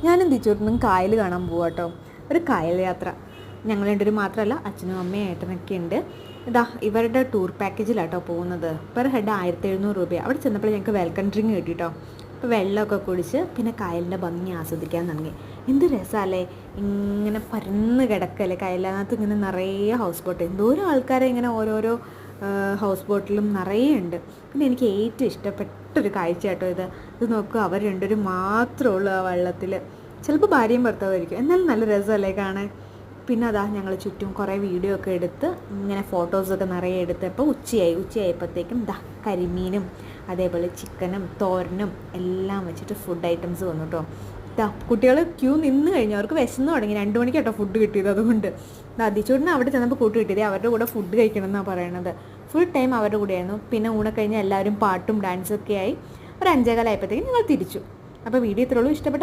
ഞാനും തിരിച്ചോട്ടും കായൽ കാണാൻ പോവാം കേട്ടോ. ഒരു കായൽ യാത്ര. ഞങ്ങൾ രണ്ടുപേരും മാത്രമല്ല, അച്ഛനും അമ്മയും ഏട്ടനൊക്കെ ഉണ്ട്. ഇതാ ഇവരുടെ ടൂർ പാക്കേജിലാട്ടോ പോകുന്നത്. പെർ ഹെഡ് 1700 രൂപയാണ്. അവിടെ ചെന്നപ്പോൾ ഞങ്ങൾക്ക് വെൽക്കം ഡ്രിങ്ക് കിട്ടി കേട്ടോ. അപ്പോൾ വെള്ളമൊക്കെ കുടിച്ച് പിന്നെ കായലിൻ്റെ ഭംഗി ആസ്വദിക്കാൻ തുടങ്ങി. എന്ത് രസമല്ലേ, ഇങ്ങനെ പരന്ന് കിടക്കല്ലേ കായലിനകത്ത്, ഇങ്ങനെ നിറയെ ഹൗസ് ബോട്ട്, എന്തോരം ആൾക്കാരെ ഇങ്ങനെ ഓരോരോ ഹൗസ് ബോട്ടിലും നിറയെ ഉണ്ട്. പിന്നെ എനിക്ക് ഏറ്റവും ഇഷ്ടപ്പെട്ടൊരു കാഴ്ച കേട്ടോ ഇത് നോക്കുക, അവർ രണ്ടുപേരും മാത്രമേ ഉള്ളൂ ആ വെള്ളത്തിൽ. ചിലപ്പോൾ ഭാര്യയും ഭർത്താവായിരിക്കും, എന്നാലും നല്ല രസമല്ലേ കാണാൻ. പിന്നെ അതാ ഞങ്ങൾ ചുറ്റും കുറേ വീഡിയോ ഒക്കെ എടുത്ത് ഇങ്ങനെ ഫോട്ടോസൊക്കെ നിറയെ എടുത്തപ്പോൾ ഉച്ചയായപ്പോഴത്തേക്കും ദാ കരിമീനും അതേപോലെ ചിക്കനും തോരനും എല്ലാം വെച്ചിട്ട് ഫുഡ് ഐറ്റംസ് വന്നു കേട്ടോ. കുട്ടികൾ ക്യൂ നിന്ന് കഴിഞ്ഞു, അവർക്ക് വിശന്ന് തുടങ്ങി. 2 മണിക്ക് കേട്ടോ ഫുഡ് കിട്ടിയത്. അതുകൊണ്ട് അതിച്ചൂടിന് അവിടെ ചെന്നപ്പോൾ കൂട്ട് കിട്ടിയത് അവരുടെ കൂടെ ഫുഡ് കഴിക്കണം എന്നാണ് പറയണത്. ഫുൾ ടൈം അവരുടെ കൂടെയായിരുന്നു. പിന്നെ ഊണ കഴിഞ്ഞ് എല്ലാവരും പാട്ടും ഡാൻസൊക്കെ ആയി ഒരു 5:15 ആയപ്പോഴത്തേക്കും ഞങ്ങൾ തിരിച്ചു. അപ്പോൾ വീഡിയോ ഇത്രയുള്ളൂ. ഇഷ്ടപ്പെട്ട